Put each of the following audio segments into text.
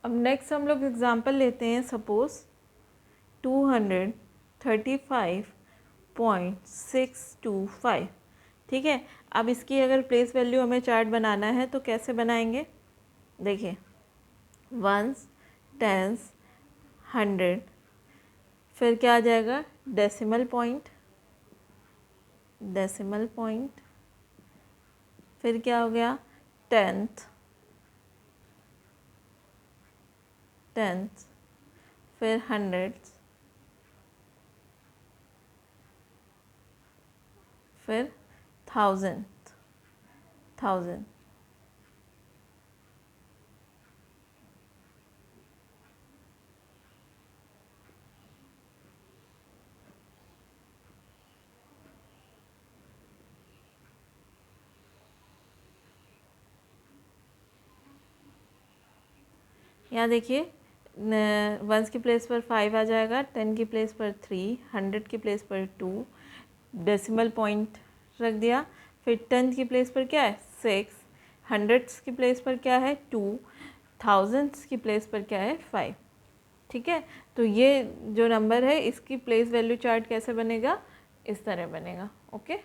अब नेक्स्ट हम लोग एग्जांपल लेते हैं। सपोज 235.625, ठीक है। अब इसकी अगर प्लेस वैल्यू हमें चार्ट बनाना है तो कैसे बनाएंगे, देखिए वंस, टेंस, हंड्रेड, फिर क्या आ जाएगा डेसिमल पॉइंट, डेसिमल पॉइंट, फिर क्या हो गया टेंथ, टेंथ, फिर हंड्रेड्स, फिर थाउजेंड, थाउजेंड। यहाँ देखिए वंस की प्लेस पर 5 आ जाएगा, 10 की प्लेस पर 3, 100 की प्लेस पर 2, डेसिमल पॉइंट रख दिया, फिर 10th की प्लेस पर क्या है 6, हंड्रेड्स की प्लेस पर क्या है 2, थाउजेंड्स की प्लेस पर क्या है 5, ठीक है। तो ये जो नंबर है इसकी प्लेस वैल्यू चार्ट कैसे बनेगा, इस तरह बनेगा। ओके,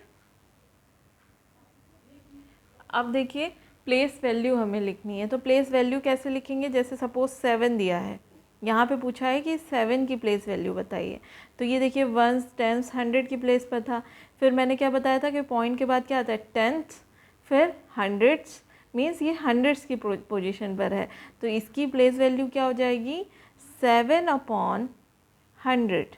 अब देखिए प्लेस वैल्यू हमें लिखनी है, तो प्लेस वैल्यू कैसे लिखेंगे, जैसे सपोज 7 दिया है, यहाँ पे पूछा है कि 7 की प्लेस वैल्यू बताइए। तो ये देखिए वंस, टेंस, 100 की प्लेस पर था, फिर मैंने क्या बताया था कि पॉइंट के बाद क्या आता है टेंथ, फिर हंड्रेड्स, मीन्स ये हंड्रेड्स की पोजीशन पर है, तो इसकी प्लेस वैल्यू क्या हो जाएगी 7/100,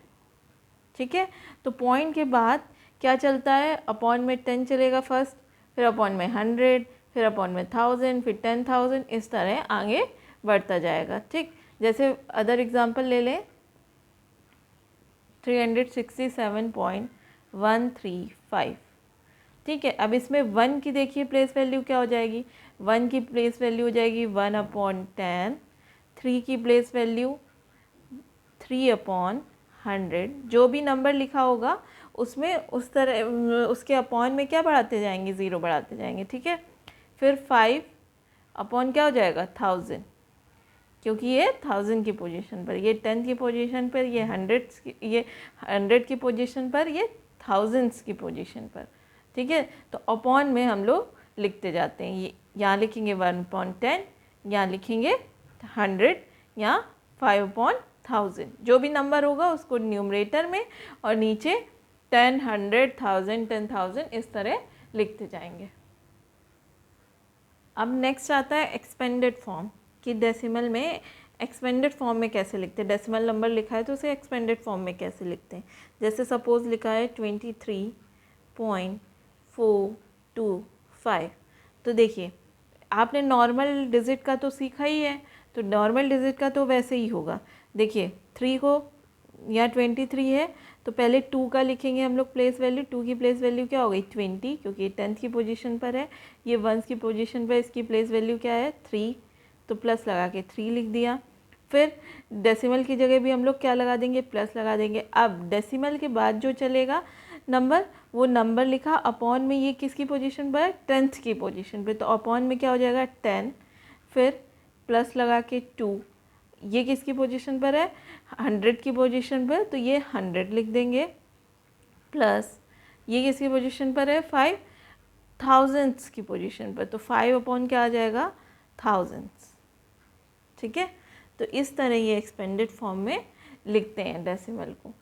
ठीक है। तो पॉइंट के बाद क्या चलता है, अपॉन में 10 चलेगा फर्स्ट, फिर अपॉन में 100, फिर अपॉन में 1000, फिर 10,000, इस तरह आगे बढ़ता जाएगा, ठीक। जैसे अदर एग्जांपल ले लें 367.135, ठीक है। अब इसमें 1 की देखिए प्लेस वैल्यू क्या हो जाएगी, 1 की प्लेस वैल्यू हो जाएगी 1/10, 3 की प्लेस वैल्यू 3/100, जो भी नंबर लिखा होगा उसमें उस तरह उसके अपॉन में क्या बढ़ाते जाएंगे, ज़ीरो बढ़ाते जाएंगे, ठीक है। फिर 5 अपॉन क्या हो जाएगा 1000, क्योंकि ये 1000 की पोजीशन पर, ये 10 की पोजीशन पर, ये 100 की पोजीशन पर, ये थाउजेंड्स की पोजीशन पर, ठीक है। तो अपॉन में हम लोग लिखते जाते हैं, ये यहाँ लिखेंगे 1/10, यहाँ लिखेंगे 100, यहाँ 5/1000, जो भी नंबर होगा उसको न्यूमरेटर में और नीचे 10, 100, 1000, 10,000 इस तरह लिखते जाएंगे। अब नेक्स्ट आता है एक्सपेंडेड फॉर्म, कि डेसिमल में एक्सपेंडेड फॉर्म में कैसे लिखते हैं, डेसिमल नंबर लिखा है तो उसे एक्सपेंडेड फॉर्म में कैसे लिखते हैं। जैसे सपोज लिखा है 23.425, तो देखिए आपने नॉर्मल डिजिट का तो सीखा ही है, तो नॉर्मल डिजिट का तो वैसे ही होगा। देखिए 3 को, यहाँ 23 है तो पहले 2 का लिखेंगे हम लोग प्लेस वैल्यू, 2 की प्लेस वैल्यू क्या हो गई 20, क्योंकि ये 10th की पोजीशन पर है, ये 1 की पोजीशन पर, इसकी प्लेस वैल्यू क्या है 3, तो प्लस लगा के 3 लिख दिया। फिर डेसिमल की जगह भी हम लोग क्या लगा देंगे, प्लस लगा देंगे। अब डेसिमल के बाद जो चलेगा नंबर, वो नंबर लिखा अपॉन में, ये किसकी पोजीशन पर है 10th की पोजीशन पे, तो अपॉन में क्या हो जाएगा 10, फिर प्लस लगा के 2, ये किसकी पोजीशन पर है 100 की पोजीशन पर, तो ये 100 लिख देंगे, प्लस ये किसकी पोजीशन पर है 5, थाउजेंड्स की पोजीशन पर, तो 5 अपॉन क्या आ जाएगा थाउजेंड्स, ठीक है। तो इस तरह ये एक्सपेंडेड फॉर्म में लिखते हैं डेसिमल को।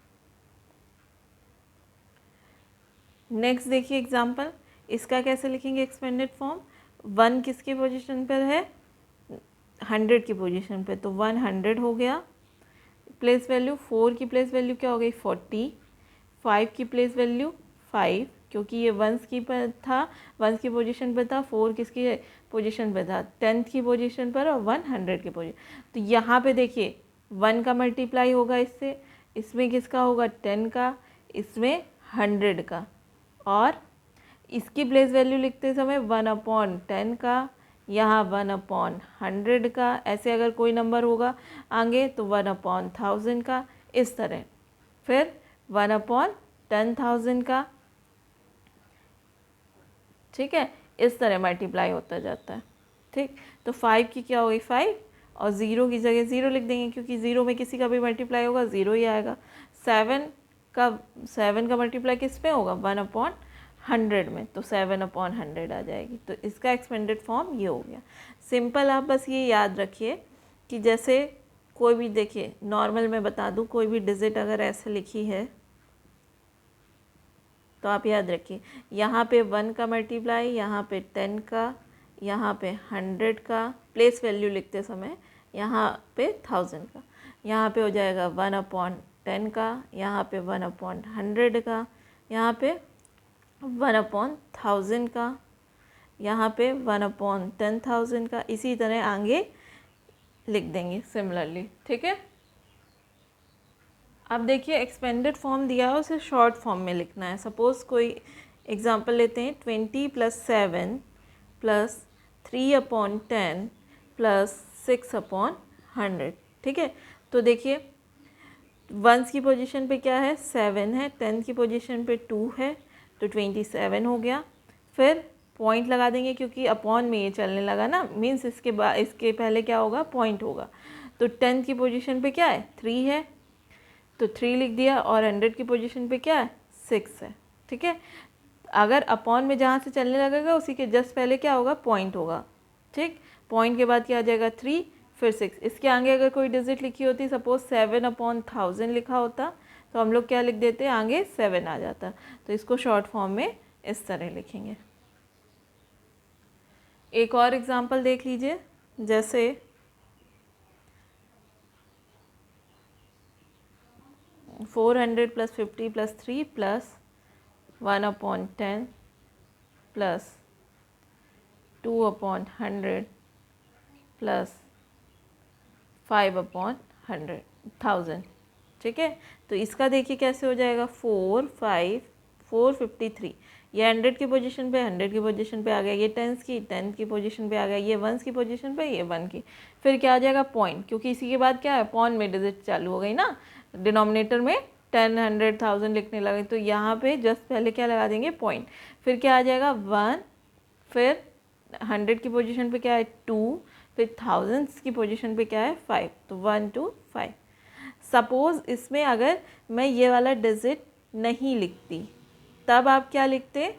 नेक्स्ट देखिए एग्जांपल, इसका कैसे लिखेंगे एक्सपेंडेड फॉर्म। 1 किसकी पोजीशन पर है 100 की पोजीशन पे, तो 100 हो गया। प्लेस वैल्यू 4 की प्लेस वैल्यू क्या हो गई 40, 5 की प्लेस वैल्यू 5, क्योंकि ये वंस की पर था, वंस की पोजीशन पर था, 4 किसकी पोजीशन पर था 10th की पोजीशन पर, और 100 की पोजीशन। तो यहाँ पे देखिए 1 का मल्टीप्लाई होगा इससे, इसमें किसका होगा 10 का, इसमें 100 का, और इसकी प्लेस वैल्यू लिखते समय 1/10 का, यहाँ 1/100 का, ऐसे अगर कोई नंबर होगा आगे तो 1/1000 का, इस तरह। फिर 1/10,000 का, ठीक है, इस तरह मल्टीप्लाई होता जाता है, ठीक। तो 5 की क्या हो गई 5, और ज़ीरो की जगह ज़ीरो लिख देंगे, क्योंकि ज़ीरो में किसी का भी मल्टीप्लाई होगा ज़ीरो ही आएगा। सेवन का मल्टीप्लाई किस में होगा, 1/100 में, तो 7/100 आ जाएगी। तो इसका एक्सपेंडेड फॉर्म ये हो गया। सिंपल, आप बस ये याद रखिए कि जैसे कोई भी, देखिए नॉर्मल मैं बता दूँ, कोई भी डिजिट अगर ऐसे लिखी है तो आप याद रखिए यहाँ पे 1 का मल्टीप्लाई, यहाँ पे 10 का, यहाँ पे 100 का, प्लेस वैल्यू लिखते समय यहाँ पे 1000 का, यहाँ पे हो जाएगा 1/10 का, यहाँ पे 1/100 का, यहाँ पे 1/1000 का, यहाँ पे 1/10,000 का, इसी तरह आगे लिख देंगे सिमिलरली। ठीक है, अब देखिए एक्सपेंडेड फॉर्म दिया है, उसे शॉर्ट फॉर्म में लिखना है। सपोज़ कोई एग्जांपल लेते हैं, 20 + 7 + 3/10 + 6/100। ठीक है, तो देखिए वंस की पोजीशन पे क्या है, 7 है, 10 की पोजीशन पे 2 है, तो 27 हो गया। फिर पॉइंट लगा देंगे, क्योंकि अपॉन में ये चलने लगा ना, मीन्स इसके पहले क्या होगा, पॉइंट होगा। तो 10 की पोजीशन पे क्या है, 3 है, तो 3 लिख दिया, और 100 की पोजीशन पे क्या है, 6 है। ठीक है, अगर अपॉन में जहाँ से चलने लगेगा उसी के जस्ट पहले क्या होगा, पॉइंट होगा। ठीक, पॉइंट के बाद क्या आ जाएगा, 3 फिर 6। इसके आगे अगर कोई डिजिट लिखी होती, सपोज 7/1000 लिखा होता, तो हम लोग क्या लिख देते, आगे 7 आ जाता। तो इसको शॉर्ट फॉर्म में इस तरह लिखेंगे। एक और एग्जांपल देख लीजिए, जैसे 400 + 50 + 3 + 1/10 + 2/100 + 5/1000। ठीक है, तो इसका देखिए कैसे हो जाएगा, 453। ये 100 की पोजीशन पे 100 की पोजीशन पे आ गया, ये 10 की पोजीशन पे आ गया, ये 1 की पोजीशन पे, ये 1 की। फिर क्या आ जाएगा, पॉइंट, क्योंकि इसी के बाद क्या है, पॉन में डिजिट चालू हो गई ना, डिनोमिनेटर में 10, 100, 1000 लिखने लगे, तो यहाँ पे जस्ट पहले क्या लगा देंगे, पॉइंट। फिर क्या आ जाएगा, 1, फिर 100 की पोजीशन पे क्या है, 2, फिर थाउजेंड्स की पोजीशन पे क्या है, 5, तो 1 2 5। सपोज़ इसमें अगर मैं ये वाला डिजिट नहीं लिखती, तब आप क्या लिखते,